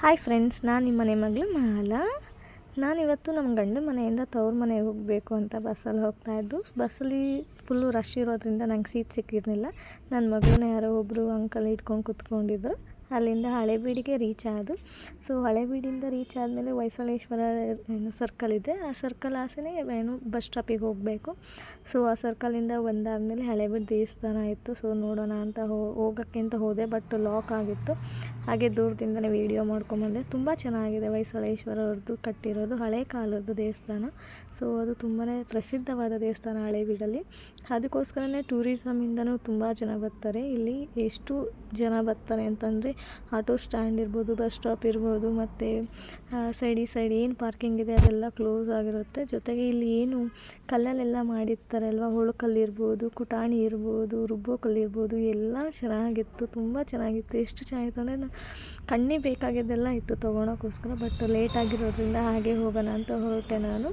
Hi friends, ನಾನು ನಿಮ್ಮ ಮನೆ ಮಗಳು ಮಾಲಾ. ನಾನಿವತ್ತು ನಮ್ಮ ಗಂಡನ ಮನೆಯಿಂದ ತವ್ರ ಮನೆಗೆ ಹೋಗಬೇಕು ಅಂತ ಬಸ್ಸಲ್ಲಿ ಹೋಗ್ತಾಯಿದ್ದು. ಬಸ್ಸಲ್ಲಿ ಫುಲ್ಲು ರಶ್ ಇರೋದ್ರಿಂದ ನಂಗೆ ಸೀಟ್ ಸಿಕ್ಕಿರಲಿಲ್ಲ. ನನ್ನ ಮಗಳನ್ನ ಯಾರೋ ಒಬ್ಬರು ಅಂಕಲ್ ಇಟ್ಕೊಂಡು ಕೂತ್ಕೊಂಡಿದ್ರು. ಅಲ್ಲಿಂದ ಹಳೇಬೀಡಿಗೆ ರೀಚ್ ಆದು. ಸೊ ಹಳೇಬೀಡಿಂದ ರೀಚ್ ಆದಮೇಲೆ ಹೊಯ್ಸಳೇಶ್ವರ ಸರ್ಕಲ್ ಇದೆ. ಆ ಸರ್ಕಲ್ ಆಸೆನೇ ಬಸ್ ಸ್ಟಾಪಿಗೆ ಹೋಗಬೇಕು. ಸೊ ಆ ಸರ್ಕಲಿಂದ ಬಂದಾದಮೇಲೆ ಹಳೇಬೀಡು ದೇವಸ್ಥಾನ ಇತ್ತು. ಸೊ ನೋಡೋಣ ಅಂತ ಹೋಗೋಕ್ಕೆ ಅಂತ ಹೋದೆ, ಬಟ್ ಲಾಕ್ ಆಗಿತ್ತು. ಹಾಗೆ ದೂರದಿಂದಲೇ ವೀಡಿಯೋ ಮಾಡ್ಕೊಂಬಂದೆ. ತುಂಬ ಚೆನ್ನಾಗಿದೆ. ಹೊಯ್ಸಳೇಶ್ವರ ಅವ್ರದ್ದು ಕಟ್ಟಿರೋದು ಹಳೆ ಕಾಲದ್ದು ದೇವಸ್ಥಾನ. ಸೊ ಅದು ತುಂಬಾ ಪ್ರಸಿದ್ಧವಾದ ದೇವಸ್ಥಾನ ಹಳೇಬೀಡಲ್ಲಿ. ಅದಕ್ಕೋಸ್ಕರನೇ ಟೂರಿಸಮಿಂದನೂ ತುಂಬ ಜನ ಬರ್ತಾರೆ. ಇಲ್ಲಿ ಎಷ್ಟು ಜನ ಬರ್ತಾರೆ ಅಂತಂದರೆ ಆಟೋ ಸ್ಟ್ಯಾಂಡ್ ಇರ್ಬೋದು, ಬಸ್ ಸ್ಟಾಪ್ ಇರ್ಬೋದು, ಮತ್ತು ಸೈಡ್ ಏನು ಪಾರ್ಕಿಂಗ್ ಇದೆ ಅದೆಲ್ಲ ಕ್ಲೋಸ್ ಆಗಿರುತ್ತೆ. ಜೊತೆಗೆ ಇಲ್ಲಿ ಏನು ಕಲ್ಲಲ್ಲೆಲ್ಲ ಮಾಡಿರ್ತಾರಲ್ವ, ಹೊಳಕಲ್ಲು ಇರ್ಬೋದು, ಕುಟಾಣಿ ಇರ್ಬೋದು, ರುಬ್ಬೋ ಕಲ್ಲು ಇರ್ಬೋದು, ಎಲ್ಲ ಚೆನ್ನಾಗಿತ್ತು. ತುಂಬ ಚೆನ್ನಾಗಿತ್ತು. ಎಷ್ಟು ಚೆನ್ನಾಗಿತ್ತು ಅಂದರೆ ಕಣ್ಣಿಗೆ ಬೇಕಾಗಿದ್ದೆಲ್ಲ ಇತ್ತು ತೊಗೊಳೋಕ್ಕೋಸ್ಕರ. ಬಟ್ ಲೇಟ್ ಆಗಿರೋದ್ರಿಂದ ಹಾಗೆ ಹೋಗೋಣ ಅಂತ ಹೊರಟೆ ನಾನು.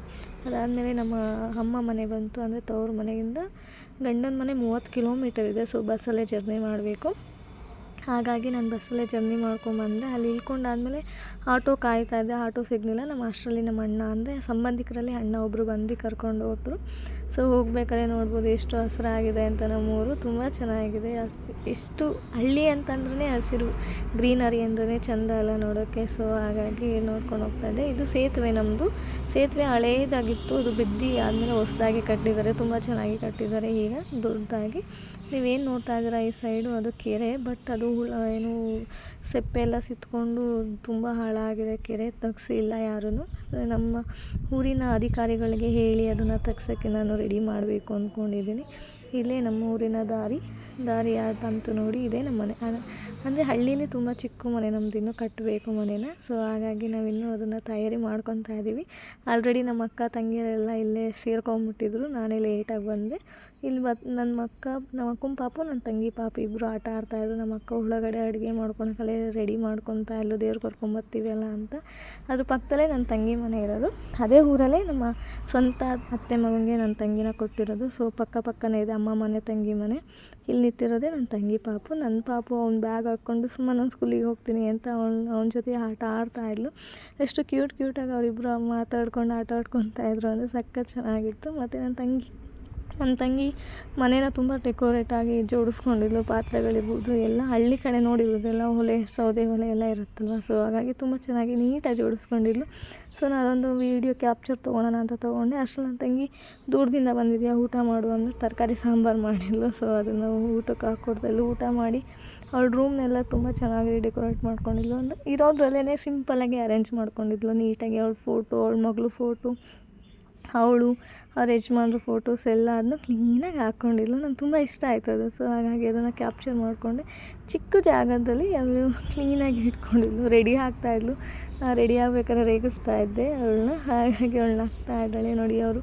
ಅದಾದಮೇಲೆ ನಮ್ಮ ಅಮ್ಮ ಮನೆ ಬಂತು. ಅಂದರೆ ತವ್ರ ಮನೆಯಿಂದ ಗಂಡನ ಮನೆ 30 ಕಿಲೋಮೀಟರ್ ಇದೆ. ಸೊ ಬಸ್ಸಲ್ಲೇ ಜರ್ನಿ ಮಾಡಬೇಕು. ಹಾಗಾಗಿ ನಾನು ಬಸ್ಸಲ್ಲೇ ಜರ್ನಿ ಮಾಡ್ಕೊಂಬಂದೆ. ಅಲ್ಲಿ ಇಳ್ಕೊಂಡಾದಮೇಲೆ ಆಟೋ ಕಾಯ್ತಾ ಇದ್ದೆ. ಆಟೋ ಸಿಗಲಿಲ್ಲ. ನಮ್ಮ ಅಷ್ಟರಲ್ಲಿ ನಮ್ಮ ಅಣ್ಣ, ಅಂದರೆ ಸಂಬಂಧಿಕರಲ್ಲಿ ಅಣ್ಣ ಒಬ್ಬರು ಬಂದು ಕರ್ಕೊಂಡು ಹೋದರು. ಸೊ ಹೋಗ್ಬೇಕಾದ್ರೆ ನೋಡ್ಬೋದು ಎಷ್ಟು ಹಸಿರಾಗಿದೆ ಅಂತ ನಮ್ಮೂರು. ತುಂಬ ಚೆನ್ನಾಗಿದೆ. ಎಷ್ಟು ಹಳ್ಳಿ ಅಂತಂದ್ರೆ ಹಸಿರು, ಗ್ರೀನರಿ ಅಂದ್ರೆ ಚೆಂದ ಅಲ್ಲ ನೋಡೋಕ್ಕೆ. ಸೊ ಹಾಗಾಗಿ ನೋಡ್ಕೊಂಡು ಹೋಗ್ತಾಯಿದ್ದೆ. ಇದು ಸೇತುವೆ, ನಮ್ಮದು ಸೇತುವೆ ಹಳೇದಾಗಿತ್ತು. ಅದು ಬಿದ್ದು ಆದಮೇಲೆ ಹೊಸದಾಗಿ ಕಟ್ಟಿದ್ದಾರೆ. ತುಂಬ ಚೆನ್ನಾಗಿ ಕಟ್ಟಿದ್ದಾರೆ ಈಗ ದೊಡ್ಡದಾಗಿ. ನೀವೇನು ನೋಡ್ತಾ ಇದ್ದೀರಾ ಈ ಸೈಡು, ಅದು ಕೆರೆ. ಬಟ್ ಅದು ಏನು ಸೆಪ್ಪೆ ಎಲ್ಲ ಸಿತ್ಕೊಂಡು ತುಂಬ ಹಾಳಾಗಿದೆ ಕೆರೆ. ತೆಗ್ಸಿಲ್ಲ ಯಾರೂ. ನಮ್ಮ ಊರಿನ ಅಧಿಕಾರಿಗಳಿಗೆ ಹೇಳಿ ಅದನ್ನು ತೆಗ್ಸೋಕ್ಕೆ ನಾನು ರೆಡಿ ಮಾಡಬೇಕು ಅಂದ್ಕೊಂಡಿದ್ದೀನಿ. ಇಲ್ಲೇ ನಮ್ಮ ಊರಿನ ದಾರಿ ಯಾವ್ದಂತ ನೋಡಿ, ಇದೇ ನಮ್ಮ ಮನೆ. ಅಂದರೆ ಹಳ್ಳೀಲಿ ತುಂಬ ಚಿಕ್ಕ ಮನೆ ನಮ್ಮದು, ಇನ್ನೂ ಕಟ್ಟಬೇಕು ಮನೇನ. ಸೊ ಹಾಗಾಗಿ ನಾವಿನ್ನೂ ಅದನ್ನು ತಯಾರಿ ಮಾಡ್ಕೊತಾ ಇದ್ದೀವಿ. ಆಲ್ರೆಡಿ ನಮ್ಮ ಅಕ್ಕ ತಂಗಿಯರೆಲ್ಲ ಇಲ್ಲೇ ಸೇರ್ಕೊಂಬಿಟ್ಟಿದ್ರು. ನಾನೇ ಲೇಟಾಗಿ ಬಂದೆ. ಇಲ್ಲಿ ನಮ್ಮ ಅಕ್ಕನ ಪಾಪು, ನನ್ನ ತಂಗಿ ಪಾಪು ಇಬ್ಬರು ಆಟ ಆಡ್ತಾಯಿದ್ರು. ನಮ್ಮ ಅಕ್ಕ ಒಳಗಡೆ ಅಡುಗೆ ಮಾಡ್ಕೊಳಕ್ಕಲ್ಲೇ ರೆಡಿ ಮಾಡ್ಕೊತಾ ಇಲ್ಲೋ, ದೇವ್ರು ಕರ್ಕೊಂಬರ್ತೀವಲ್ಲ ಅಂತ. ಅದ್ರ ಪಕ್ಕದಲ್ಲೇ ನನ್ನ ತಂಗಿ ಮನೆ ಇರೋದು. ಅದೇ ಊರಲ್ಲೇ ನಮ್ಮ ಸ್ವಂತ ಅತ್ತೆ ಮಗನಿಗೆ ನನ್ನ ತಂಗಿನ ಕೊಟ್ಟಿರೋದು. ಸೊ ಪಕ್ಕನೇ ಇದೆ ಅಮ್ಮ ಮನೆ, ತಂಗಿ ಮನೆ. ಇಲ್ಲಿ ನಿಂತಿರೋದೇ ನನ್ನ ತಂಗಿ ಪಾಪು. ನನ್ನ ಪಾಪು ಅವ್ನ ಬ್ಯಾಗ್ ಹಾಕ್ಕೊಂಡು ಸುಮ್ಮನೆ ನಾನು ಸ್ಕೂಲಿಗೆ ಹೋಗ್ತೀನಿ ಅಂತ ಅವನ ಜೊತೆ ಆಟ ಆಡ್ತಾಯಿದ್ಲು. ಎಷ್ಟು ಕ್ಯೂಟಾಗಿ ಅವರಿಬ್ಬರು ಮಾತಾಡ್ಕೊಂಡು ಆಟ ಆಡ್ಕೊತಾ ಇದ್ರು ಅಂದರೆ ಸಖತ್ ಚೆನ್ನಾಗಿತ್ತು. ಮತ್ತು ನನ್ನ ತಂಗಿ ಮನೇನ ತುಂಬ ಡೆಕೋರೇಟಾಗಿ ಜೋಡಿಸ್ಕೊಂಡಿದ್ಲು. ಪಾತ್ರೆಗಳಿರ್ಬೋದು ಎಲ್ಲ ಹಳ್ಳಿ ಕಡೆ ನೋಡಿರೋದೆಲ್ಲ ಸೌದೆ ಒಲೆ ಎಲ್ಲ ಇರುತ್ತಲ್ವ. ಸೊ ಹಾಗಾಗಿ ತುಂಬ ಚೆನ್ನಾಗಿ ನೀಟಾಗಿ ಜೋಡಿಸ್ಕೊಂಡಿದ್ಲು. ಸೊ ನಾನೊಂದು ವೀಡಿಯೋ ಕ್ಯಾಪ್ಚರ್ ತೊಗೊಳೋಣ ಅಂತ ತೊಗೊಂಡೆ. ಅಷ್ಟರಲ್ಲಿ ನನ್ನ ತಂಗಿ ದೂರದಿಂದ ಬಂದಿದೆಯಾ ಊಟ ಮಾಡು ಅಂದರೆ ತರಕಾರಿ ಸಾಂಬಾರು ಮಾಡಿದ್ಲು. ಸೊ ಅದನ್ನು ಊಟಕ್ಕೆ ಹಾಕ್ಕೊಡ್ತಾಯಿದ್ಲು. ಊಟ ಮಾಡಿ ಅವಳ ರೂಮ್ನೆಲ್ಲ ತುಂಬ ಚೆನ್ನಾಗಿ ಡೆಕೋರೇಟ್ ಮಾಡ್ಕೊಂಡಿದ್ಲು. ಅಂದರೆ ಇರೋದ್ರಲ್ಲೇ ಸಿಂಪಲ್ಲಾಗಿ ಅರೇಂಜ್ ಮಾಡ್ಕೊಂಡಿದ್ಲು ನೀಟಾಗಿ. ಅವಳ ಫೋಟೋ, ಅವಳ ಮಗಳು ಫೋಟೋ, ಅವಳು ಅವ್ರ ಯಜಮಾನ್ರ ಫೋಟೋಸ್ ಎಲ್ಲ ಅದನ್ನು ಕ್ಲೀನಾಗಿ ಹಾಕ್ಕೊಂಡಿದ್ಲು. ನಂಗೆ ತುಂಬ ಇಷ್ಟ ಆಯಿತು ಅದು. ಸೊ ಹಾಗಾಗಿ ಅದನ್ನು ಕ್ಯಾಪ್ಚರ್ ಮಾಡಿಕೊಂಡೆ. ಚಿಕ್ಕ ಜಾಗದಲ್ಲಿ ಅವಳು ಕ್ಲೀನಾಗಿ ಇಟ್ಕೊಂಡಿದ್ಲು. ರೆಡಿ ಆಗ್ತಾಯಿದ್ಲು. ರೆಡಿ ಆಗ್ಬೇಕಾದ್ರೆ ರೇಗಿಸ್ತಾ ಇದ್ದೆ ಅವಳನ್ನ. ಹಾಗಾಗಿ ಅವಳನ್ನ ಆಗ್ತಾ ಇದ್ದಾಳೆ ನೋಡಿ. ಅವರು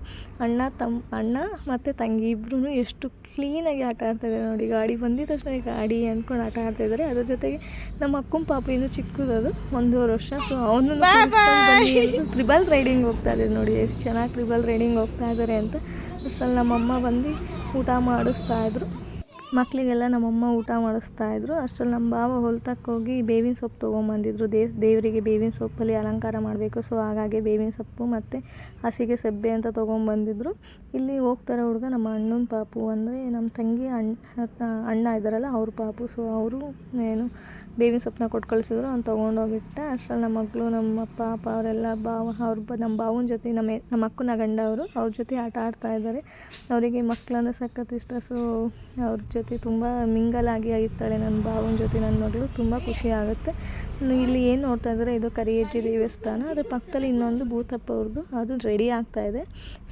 ಅಣ್ಣ ಮತ್ತು ತಂಗಿ ಇಬ್ಬರೂ ಎಷ್ಟು ಕ್ಲೀನಾಗಿ ಆಟ ಆಡ್ತಾಯಿದ್ದಾರೆ ನೋಡಿ. ಗಾಡಿ ಬಂದಿದ್ದ ತಕ್ಷಣ ಗಾಡಿ ಅಂದ್ಕೊಂಡು ಆಟ ಆಡ್ತಾಯಿದ್ದಾರೆ. ಅದ್ರ ಜೊತೆಗೆ ನಮ್ಮ ಅಕ್ಕನ ಪಾಪು ಇನ್ನೂ ಚಿಕ್ಕದದು, 1.5 ವರ್ಷ. ಸೊ ಅವನು ಟ್ರಿಬಲ್ ರೈಡಿಂಗ್ ಹೋಗ್ತಾ ಇದ್ದಾರೆ ನೋಡಿ. ಎಷ್ಟು ಚೆನ್ನಾಗಿ ಟ್ರಿಬಲ್ ರೈಡಿಂಗ್ ಹೋಗ್ತಾ ಇದ್ದಾರೆ ಅಂತ. ಅಷ್ಟರಲ್ಲಿ ನಮ್ಮಮ್ಮ ಬಂದು ಊಟ ಮಾಡಿಸ್ತಾಯಿದ್ರು. ಮಕ್ಕಳಿಗೆಲ್ಲ ನಮ್ಮಮ್ಮ ಊಟ ಮಾಡಿಸ್ತಾಯಿದ್ರು. ಅಷ್ಟರಲ್ಲಿ ನಮ್ಮ ಬಾವ ಹೊಲ್ತಕ್ಕೆ ಹೋಗಿ ಬೇವಿನ ಸೊಪ್ಪು ತೊಗೊಂಬಂದಿದ್ರು. ದೇವರಿಗೆ ಬೇವಿನ ಸೊಪ್ಪಲ್ಲಿ ಅಲಂಕಾರ ಮಾಡಬೇಕು. ಸೊ ಹಾಗಾಗಿ ಬೇವಿನ ಸೊಪ್ಪು ಮತ್ತು ಹಸಿಗೆ ಸಬ್ಬೆ ಅಂತ ತೊಗೊಂಬಂದಿದ್ರು. ಇಲ್ಲಿ ಹೋಗ್ತಾರೆ ಹುಡುಗ, ನಮ್ಮ ಅಣ್ಣನ ಪಾಪು, ಅಂದರೆ ನಮ್ಮ ತಂಗಿ ಅಣ್ಣ ಇದ್ದಾರಲ್ಲ ಅವ್ರ ಪಾಪು. ಸೊ ಅವರು ಏನು ಬೇವಿನ ಸೊಪ್ಪನ್ನ ಕೊಟ್ಟು ಕಳಿಸಿದ್ರು. ಅವ್ನು ತೊಗೊಂಡೋಗಿಟ್ಟ. ಅಷ್ಟರಲ್ಲಿ ನಮ್ಮ ಮಗಳು, ನಮ್ಮ ಪಾಪ ಅವರೆಲ್ಲ ನಮ್ಮ ಬಾವನ ಜೊತೆ, ನಮ್ಮ ಅಕ್ಕನ ಗಂಡ ಅವ್ರ ಜೊತೆ ಆಟ ಆಡ್ತಾಯಿದ್ದಾರೆ. ಅವರಿಗೆ ಮಕ್ಕಳಂದ್ರೆ ಸಖತ್ ಇಷ್ಟ. ಸೊ ಅವ್ರ ಜೊತೆ ತುಂಬ ಮಿಂಗಲಾಗಿ ಇರ್ತಾಳೆ ನನ್ನ ಬಾವನ ಜೊತೆ ನನ್ನ ಮಗಳು. ತುಂಬ ಖುಷಿ ಆಗುತ್ತೆ. ಇಲ್ಲಿ ಏನು ನೋಡ್ತಾ ಇದ್ದಾರೆ, ಇದು ಕರಿಯಜ್ಜಿ ದೇವಸ್ಥಾನ. ಅದ್ರ ಪಕ್ಕದಲ್ಲಿ ಇನ್ನೊಂದು ಭೂತಪ್ಪ ಅವ್ರದ್ದು, ಅದು ರೆಡಿ ಆಗ್ತಾಯಿದೆ.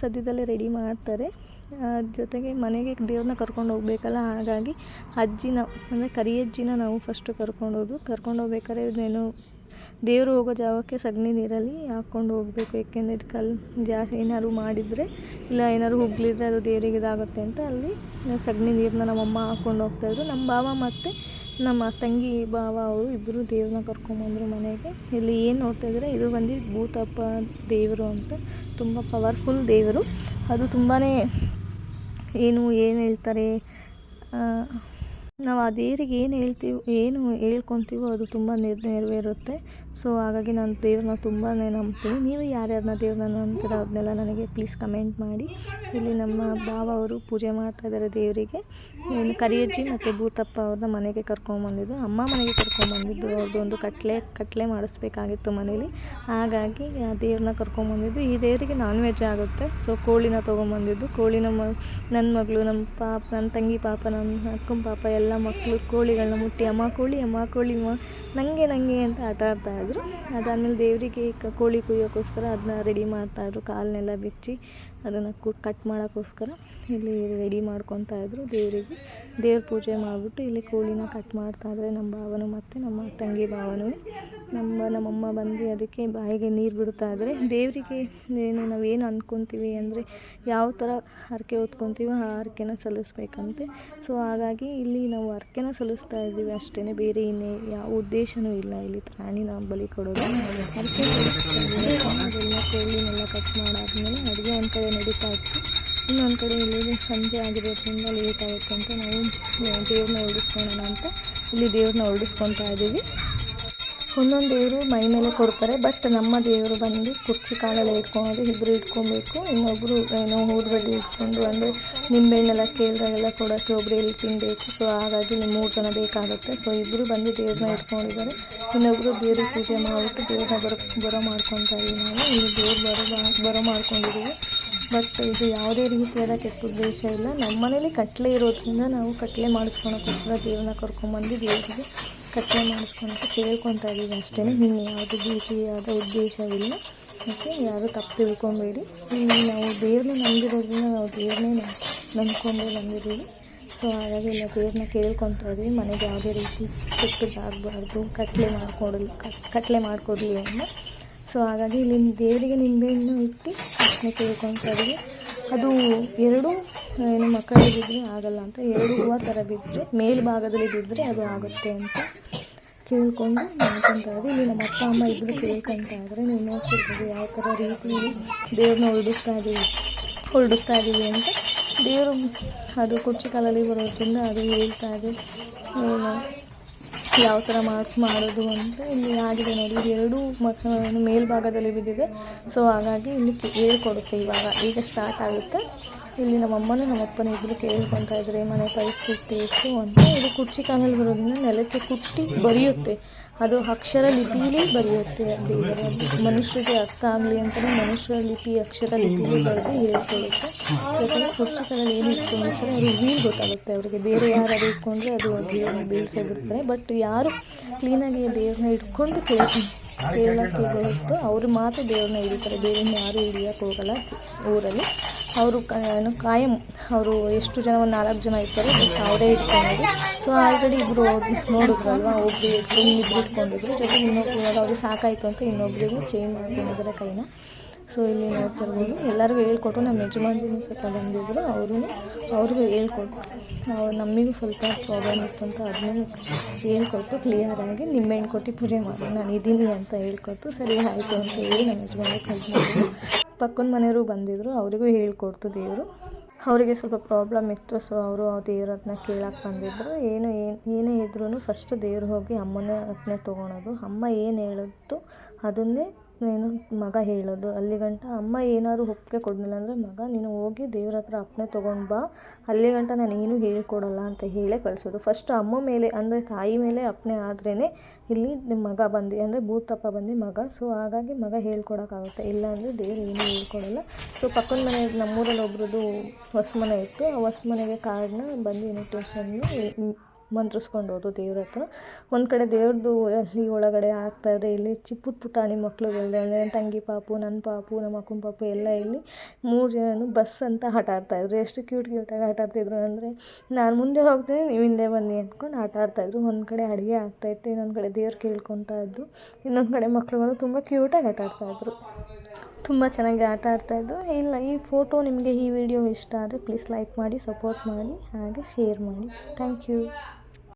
ಸದ್ಯದಲ್ಲೇ ರೆಡಿ ಮಾಡ್ತಾರೆ. ಜೊತೆಗೆ ಮನೆಗೆ ದೇವ್ರನ್ನ ಕರ್ಕೊಂಡು ಹೋಗ್ಬೇಕಲ್ಲ, ಹಾಗಾಗಿ ಅಜ್ಜಿನ ಅಂದರೆ ಕರಿಯಜ್ಜಿನ ನಾವು ಫಸ್ಟು ಕರ್ಕೊಂಡು ಹೋಗ್ಬೇಕಾದ್ರೆ ಏನು ದೇವರು ಹೋಗೋ ಜಾಗಕ್ಕೆ ಸಗಣಿ ನೀರಲ್ಲಿ ಹಾಕ್ಕೊಂಡು ಹೋಗಬೇಕು. ಏಕೆಂದರೆ ಏನಾದ್ರು ಮಾಡಿದರೆ, ಇಲ್ಲ ಏನಾದ್ರು ಹುಗ್ಲಿದ್ರೆ ಅದು ದೇವರಿಗೆ ಇದಾಗುತ್ತೆ ಅಂತ ಅಲ್ಲಿ ಸಗಣಿ ನೀರನ್ನ ನಮ್ಮಮ್ಮ ಹಾಕ್ಕೊಂಡು ಹೋಗ್ತಾಯಿದ್ರು. ನಮ್ಮ ಬಾವ ಮತ್ತು ನಮ್ಮ ತಂಗಿ ಬಾವ ಅವರು ಇಬ್ಬರು ದೇವ್ರನ್ನ ಕರ್ಕೊಂಬಂದರು ಮನೆಗೆ. ಇಲ್ಲಿ ಏನು ನೋಡ್ತಾಯಿದ್ರೆ ಇದು ಬಂದು ಭೂತಪ್ಪ ದೇವರು ಅಂತ. ತುಂಬ ಪವರ್ಫುಲ್ ದೇವರು. ಅದು ತುಂಬಾ ಏನು ಹೇಳ್ತಾರೆ, ನಾವು ಆ ದೇವರಿಗೆ ಏನು ಹೇಳ್ಕೊತೀವೋ ಅದು ತುಂಬ ನೆರವೇರುತ್ತೆ. ಸೊ ಹಾಗಾಗಿ ನಾನು ದೇವ್ರನ್ನ ತುಂಬಾ ನಂಬ್ತೀನಿ. ನೀವು ಯಾರ್ಯಾರನ್ನ ದೇವ್ರನ್ನ ನಂಬ್ತೀರ ಅದನ್ನೆಲ್ಲ ನನಗೆ ಪ್ಲೀಸ್ ಕಮೆಂಟ್ ಮಾಡಿ. ಇಲ್ಲಿ ನಮ್ಮ ಭಾವ ಅವರು ಪೂಜೆ ಮಾಡ್ತಾಯಿದ್ದಾರೆ ದೇವರಿಗೆ. ಇನ್ನು ಕರಿಯಜ್ಜಿ ಮತ್ತು ಭೂತಪ್ಪ ಅವ್ರನ್ನ ಮನೆಗೆ ಕರ್ಕೊಂಬಂದಿದ್ದು, ಅಮ್ಮ ಮನೆಗೆ ಕರ್ಕೊಂಬಂದಿದ್ದು. ಅವ್ರದ್ದು ಒಂದು ಕಟ್ಲೆ ಮಾಡಿಸ್ಬೇಕಾಗಿತ್ತು ಮನೇಲಿ, ಹಾಗಾಗಿ ಆ ದೇವ್ರನ್ನ ಕರ್ಕೊಂಬಂದಿದ್ದು. ಈ ದೇವರಿಗೆ ನಾನ್ ವೆಜ್ ಆಗುತ್ತೆ. ಸೊ ಕೋಳಿನ ತೊಗೊಂಬಂದಿದ್ದು. ಕೋಳಿನ ನನ್ನ ಮಗಳು, ನನ್ನ ತಂಗಿ ಪಾಪ, ನನ್ನ ಅಕ್ಕನ ಪಾಪ ಎಲ್ಲ ಮಕ್ಕಳು ಕೋಳಿಗಳನ್ನ ಮುಟ್ಟಿ ಅಮ್ಮ ಕೋಳಿ ನನಗೆ ಅಂತ ಆಟ ಆಡ್ತಾಯಿದ್ರು. ಅದಾದಮೇಲೆ ದೇವರಿಗೆ ಕೋಳಿ ಕುಯ್ಯೋಕ್ಕೋಸ್ಕರ ಅದನ್ನ ರೆಡಿ ಮಾಡ್ತಾಯಿದ್ರು. ಕಾಲನ್ನೆಲ್ಲ ಬಿಚ್ಚಿ ಅದನ್ನು ಕಟ್ ಮಾಡೋಕ್ಕೋಸ್ಕರ ಇಲ್ಲಿ ರೆಡಿ ಮಾಡ್ಕೊತಾಯಿದ್ರು. ದೇವ್ರ ಪೂಜೆ ಮಾಡಿಬಿಟ್ಟು ಇಲ್ಲಿ ಕೋಳಿನ ಕಟ್ ಮಾಡ್ತಾಯಿದ್ರೆ ನಮ್ಮ ಭಾವನು ಮತ್ತು ನಮ್ಮ ತಂಗಿ ಭಾವನೂ. ನಮ್ಮಮ್ಮ ಬಂದು ಅದಕ್ಕೆ ಬಾಯಿಗೆ ನೀರು ಬಿಡ್ತಾಯಿದ್ರೆ. ದೇವರಿಗೆ ನಾವೇನು ಅಂದ್ಕೊತೀವಿ ಅಂದರೆ ಯಾವ ಥರ ಹರಕೆ ಹೊತ್ಕೊತೀವೋ ಆ ಹರಕೆನ ಸಲ್ಲಿಸ್ಬೇಕಂತೆ. ಸೊ ಹಾಗಾಗಿ ಇಲ್ಲಿ ನಾವು ಹರಕೆನ ಸಲ್ಲಿಸ್ತಾ ಇದ್ದೀವಿ ಅಷ್ಟೇ, ಬೇರೆ ಇನ್ನೇ ಯಾವ ಉದ್ದೇಶವೂ ಇಲ್ಲ ಇಲ್ಲಿ ಪ್ರಾಣಿನ ಬಲಿ ಕೊಡೋದು. ಹರಕೆ ಅದೆಲ್ಲ ಕೋಳಿನೆಲ್ಲ ಕಟ್ ಮಾಡಾದ್ಮೇಲೆ ಅಡುಗೆ ಒಂದು ಕಡೆ ನಡೀತಾ ಇತ್ತು. ಇನ್ನೊಂದು ಕಡೆ ಇಲ್ಲಿ ಸಂಜೆ ಆಗಿರೋದ್ರಿಂದ ಲೇಟ್ ಆಗುತ್ತೆ ಅಂತ ನಾವು ದೇವ್ರನ್ನ ಹೊರಡಿಸ್ಕೊಳ್ಳೋಣ ಅಂತ ಇಲ್ಲಿ ದೇವ್ರನ್ನ ಹೊರಡಿಸ್ಕೊತಾ ಇದ್ದೀವಿ. ಒಂದೊಂದು ದೇವರು ಮೈ ಮೇಲೆ ಕೊಡ್ತಾರೆ, ಬಟ್ ನಮ್ಮ ದೇವರು ಬಂದು ಕುರ್ಚಿ ಕಾಲೆಲ್ಲ ಇಟ್ಕೊಂಡು ಇಬ್ಬರು ಇಟ್ಕೊಬೇಕು. ಇನ್ನೊಬ್ಬರು ಊದುಬತ್ತಿ ಇಟ್ಕೊಂಡು, ಅಂದರೆ ನಿಂಬೆಹಣ್ಣೆಲ್ಲ ಕೇಳಿದಾಗೆಲ್ಲ ಕೊಡೋಕ್ಕೆ ಒಬ್ಬರು ಎಲ್ಲಿ ತಿನ್ನಬೇಕು. ಸೊ ಹಾಗಾಗಿ 3 ಜನ ಬೇಕಾಗುತ್ತೆ. ಸೊ ಇಬ್ಬರು ಬಂದು ದೇವ್ರನ್ನ ಇಟ್ಕೊಂಡಿದ್ದಾರೆ. ಇನ್ನೊಬ್ಬರು ದೇವ್ರಿಗೆ ಪೂಜೆ ಮಾಡಿಬಿಟ್ಟು ದೇವ್ರನ್ನ ಬರೋ ಮಾಡ್ಕೊತಾ ಇದ್ದೀವಿ. ನಾವು ಇಲ್ಲಿ ದೇವ್ರು ಬರೋ ಮಾಡ್ಕೊಂಡಿದ್ದೀವಿ. ಬಟ್ ಇದು ಯಾವುದೇ ರೀತಿಯಾದ ಕೆಟ್ಟ ಉದ್ದೇಶ ಇಲ್ಲ. ನಮ್ಮ ಮನೇಲಿ ಕಟ್ಲೆ ಇರೋದ್ರಿಂದ ನಾವು ಕಟ್ಲೆ ಮಾಡಿಸ್ಕೊಳಕ್ಕೋಸ್ಕರ ದೇವ್ರನ್ನ ಕರ್ಕೊಂಬಂದು ದೇವರಿಗೆ ಕಟ್ಲೆ ಮಾಡಿಸ್ಕೊಳಕ್ಕೆ ಕೇಳ್ಕೊತಾ ಇದ್ದೀವಿ ಅಷ್ಟೇ. ಇನ್ನು ಯಾವುದೇ ರೀತಿಯಾದ ಉದ್ದೇಶವಿಲ್ಲ. ಮತ್ತು ಯಾರು ತಪ್ಪು ತಿಳ್ಕೊಬೇಡಿ. ನಾವು ದೇವ್ರನ್ನ ನಂಬಿರೋದ್ರಿಂದ ನಾವು ದೇವ್ರನ್ನೇ ನಂಬ್ಕೊಂಡೇ ಬಂದಿದ್ದೀವಿ. ಸೊ ಹಾಗಾಗಿ ಇಲ್ಲ ದೇವ್ರನ್ನ ಕೇಳ್ಕೊತಾ ಇದ್ದೀವಿ, ಮನೆಗೆ ಯಾವುದೇ ರೀತಿ ಕೆಟ್ಟದಾಗಬಾರ್ದು, ಕಟ್ಲೆ ಮಾಡಿಕೊಡ್ಲಿ ಅನ್ನೋ. ಸೊ ಹಾಗಾಗಿ ಇಲ್ಲಿ ದೇವರಿಗೆ ನಿಂಬೆಹಣ್ಣು ಇಟ್ಟು ಪ್ರಶ್ನೆ ಕೇಳ್ಕೊತಾ ಇದ್ದೀವಿ. ಅದು 2 ಮಕ್ಕಳಿಗೆ ಬಿದ್ದರೆ ಆಗಲ್ಲ ಅಂತ, 2 ಹೂವು ಥರ ಬಿದ್ದರೆ ಮೇಲ್ಭಾಗದಲ್ಲಿ ಬಿದ್ದರೆ ಅದು ಆಗುತ್ತೆ ಅಂತ ಕೇಳ್ಕೊಂಡು ಮಾಡ್ಕೊತಾ ಇದ್ದೀವಿ. ಇಲ್ಲಿ ನಮ್ಮ ಅಪ್ಪ ಅಮ್ಮ ಇಬ್ಬರು ಕೇಳ್ಕೊತಾ ಇದ್ದಾರೆ. ನೀವು ನೋಡ್ತಿರ್ಬೋದು ಯಾವ ಥರ ರೀತಿ ದೇವ್ರನ್ನ ಹೊರಡಿಸ್ತಾ ಇದ್ದೀವಿ ಅಂತ. ದೇವರು ಅದು ಕುರ್ಚಿ ಕಾಲಲ್ಲಿ ಬರೋದ್ರಿಂದ ಅದು ಹೇಳ್ತಾ ಇದೆ ಯಾವ ಥರ ಮಾಡೋದು ಅಂತ. ಇಲ್ಲಿ ಆಗಿದೆ ನೋಡಿ, 2 ಮಕ್ಕಳು ಮೇಲ್ಭಾಗದಲ್ಲಿ ಬಿದ್ದಿದೆ. ಸೊ ಹಾಗಾಗಿ ಇಲ್ಲಿ ಹೇಳ್ಕೊಡುತ್ತೆ. ಈಗ ಸ್ಟಾರ್ಟ್ ಆಗುತ್ತೆ. ಇಲ್ಲಿ ನಮ್ಮಮ್ಮನೂ ನಮ್ಮಪ್ಪನೂ ಇಬ್ಬರು ಕೇಳ್ಕೊತಾ ಇದ್ದಾರೆ ಮನೆ ಪರಿಸ್ಥಿತಿ ಎಷ್ಟು ಅಂತ. ಇದು ಕುರ್ಚಿ ಕಾಲಲ್ಲಿ ಬರೋದ್ರಿಂದ ನೆಲಕ್ಕೆ ಕುಟ್ಟಿ ಬರೆಯುತ್ತೆ. ಅದು ಅಕ್ಷರ ಲಿಪಿಲಿ ಬರೆಯುತ್ತೆ. ದೇವರು ಮನುಷ್ಯರಿಗೆ ಅರ್ಥ ಆಗಲಿ ಅಂತಲೇ ಮನುಷ್ಯರ ಲಿಪಿ ಅಕ್ಷರ ಲಿಪಿಲಿ ಬರೆದು ಹೇಳ್ಕೊಡುತ್ತೆ. ಯಾಕಂದರೆ ಕುರ್ಚಿ ಕಾಲಲ್ಲಿ ಏನು ಇಟ್ಕೊಂಡಿರ್ತಾರೆ ಅದು ವೀಲ್ ಗೊತ್ತಾಗುತ್ತೆ ಅವರಿಗೆ. ಬೇರೆ ಯಾರು ಇಟ್ಕೊಂಡ್ರೆ ಅದು ದೇವ್ರನ್ನ ಬೀಳ್ಸೇ ಬಿಡ್ತಾರೆ. ಬಟ್ ಯಾರು ಕ್ಲೀನಾಗಿ ದೇವ್ರನ್ನ ಇಟ್ಕೊಂಡು ಕೇಳೋಕ್ಕೆ ಬರುತ್ತೋ ಅವರು ಮಾತ್ರ ದೇವ್ರನ್ನ ಹಿಡಿತಾರೆ. ಬೇರೆ ಯಾರು ಹಿಡಿಯೋಕ್ಕೆ ಹೋಗಲ್ಲ ಊರಲ್ಲಿ. ಅವರು ಕಾಯಂ ಅವರು ಎಷ್ಟು ಜನ, 4 ಜನ ಇರ್ತಾರೆ, ಬಟ್ ಅವರೇ ಇಟ್ಕೊಂಡಿದ್ರು. ಸೊ ಆಲ್ರೆಡಿ ಇಬ್ಬರು ನೋಡಿದ್ರಲ್ವ, ಒಬ್ಬರು ಇಬ್ಬರು ಇಟ್ಕೊಂಡಿದ್ರು. ಜೊತೆಗೆ ಇನ್ನೊಬ್ರು ಅವ್ರಿಗೆ ಸಾಕಾಯಿತು ಅಂತ ಇನ್ನೊಬ್ಬರಿಗೂ ಚೇಂಜ್ ಮಾಡ್ಕೊಂಡಿದ್ದಾರೆ ಕೈನ. ಸೊ ಇಲ್ಲಿ ನೋಡ್ತಿರ್ಬೋದು ಎಲ್ಲರಿಗೂ ಹೇಳ್ಕೊಟ್ಟು. ನಮ್ಮ ಯಜಮಾನ್ರಿಗೂ ಸ್ವಲ್ಪ ಬಂದಿದ್ದರು, ಅವ್ರಿಗೂ ಹೇಳ್ಕೊಟ್ಟು. ನಮಗೂ ಸ್ವಲ್ಪ ಪ್ರಾಬ್ಲಮ್ ಇತ್ತು ಅಂತ ಅದನ್ನೇ ಹೇಳ್ಕೊಟ್ಟು ಕ್ಲಿಯರಾಗಿ ನಿಂಬೆಹಣ್ಣು ಕೊಟ್ಟು ಪೂಜೆ ಮಾಡಿ ನಾನು ಇದ್ದೀನಿ ಅಂತ ಹೇಳ್ಕೊಟ್ಟು ಸರಿ ಆಯಿತು ಅಂತ ಹೇಳಿ ನಮ್ಮ ಯಜಮಾನ್ರಿಗೆ ಕಲ್ತ್ಕೊಂಡಿದ್ರು. ಪಕ್ಕದ ಮನೆಯವರು ಬಂದಿದ್ದರು, ಅವರಿಗೂ ಹೇಳ್ಕೊಡ್ತು ದೇವರು. ಅವರಿಗೆ ಸ್ವಲ್ಪ ಪ್ರಾಬ್ಲಮ್ ಇತ್ತು. ಸೊ ಅವರು ದೇವ್ರನ್ನ ಕೇಳಕ್ಕೆ ಬಂದಿದ್ದರು. ಏನೇ ಇದ್ರೂ ಫಸ್ಟು ದೇವ್ರು ಹೋಗಿ ಅಮ್ಮನೇ ಅಪ್ಪನೇ ತೊಗೊಳೋದು. ಅಮ್ಮ ಏನು ಹೇಳುತ್ತೋ ಅದನ್ನೇ ಮಗ ಹೇಳೋದು. ಅಲ್ಲಿಗಂಟ ಅಮ್ಮ ಏನಾದ್ರು ಒಪ್ಪಿಗೆ ಕೊಡಲಿಲ್ಲ ಅಂದರೆ ಮಗ ನೀನು ಹೋಗಿ ದೇವ್ರ ಹತ್ರ ಅಪ್ಪನೇ ತೊಗೊಂಡು ಬಾ, ಅಲ್ಲಿಗಂಟ ನಾನು ಏನೂ ಹೇಳ್ಕೊಡಲ್ಲ ಅಂತ ಹೇಳೇ ಕಳಿಸೋದು. ಫಸ್ಟ್ ಅಮ್ಮ ಮೇಲೆ ಅಂದರೆ ತಾಯಿ ಮೇಲೆ ಅಪ್ಪನೇ ಆದ್ರೇ ಇಲ್ಲಿ ನಿಮ್ಮ ಮಗ ಬಂದು ಅಂದರೆ ಭೂತಪ್ಪ ಬಂದು ಮಗ. ಸೊ ಹಾಗಾಗಿ ಮಗ ಹೇಳ್ಕೊಡೋಕ್ಕಾಗುತ್ತೆ, ಇಲ್ಲಾಂದರೆ ದೇವ್ರು ಏನೂ ಹೇಳ್ಕೊಡಲ್ಲ. ಸೊ ಪಕ್ಕದ ಮನೆ ನಮ್ಮೂರಲ್ಲಿ ಒಬ್ರದ್ದು ಹೊಸ ಮನೆ ಇತ್ತು. ಆ ಹೊಸ ಮನೆಗೆ ಕಾರ್ಡ್ನ ಬಂದು ಇನ್ವಿಟೇಷನ್ನು ಮಂತ್ರಿಸ್ಕೊಂಡು ಹೋದು ದೇವ್ರ ಹತ್ರ. ಒಂದು ಕಡೆ ದೇವ್ರದ್ದು ಅಲ್ಲಿ ಒಳಗಡೆ ಆಗ್ತಾಯಿದ್ರೆ ಇಲ್ಲಿ ಪುಟಾಣಿ ಮಕ್ಕಳುಗಳು, ನನ್ನ ತಂಗಿ ಪಾಪು, ನನ್ನ ಪಾಪು, ನಮ್ಮ ಅಕ್ಕನ ಪಾಪು ಎಲ್ಲ ಇಲ್ಲಿ 3 ಜನನು ಬಸ್ ಅಂತ ಆಟ ಆಡ್ತಾಯಿದ್ರು. ಎಷ್ಟು ಕ್ಯೂಟಾಗಿ ಆಟ ಆಡ್ತಿದ್ರು ಅಂದರೆ ನಾನು ಮುಂದೆ ಹೋಗ್ತೀನಿ ನೀವು ಹಿಂದೆ ಬನ್ನಿ ಅಂದ್ಕೊಂಡು ಆಟ ಆಡ್ತಾಯಿದ್ರು. ಒಂದು ಕಡೆ ಅಡುಗೆ ಆಗ್ತಾಯಿತ್ತು, ಇನ್ನೊಂದು ಕಡೆ ದೇವ್ರು ಕೇಳ್ಕೊತಾ ಇದ್ದು, ಇನ್ನೊಂದು ಕಡೆ ಮಕ್ಕಳುಗಳು ತುಂಬ ಕ್ಯೂಟಾಗಿ ಆಟ ಆಡ್ತಾಯಿದ್ರು. ತುಂಬ ಚೆನ್ನಾಗಿ ಆಟ ಆಡ್ತಾಯಿದ್ದು. ಇಲ್ಲ ಈ ಫೋಟೋ ನಿಮಗೆ ಈ ವಿಡಿಯೋ ಇಷ್ಟ ಆದರೆ ಪ್ಲೀಸ್ ಲೈಕ್ ಮಾಡಿ, ಸಪೋರ್ಟ್ ಮಾಡಿ, ಹಾಗೆ ಶೇರ್ ಮಾಡಿ. Thank you.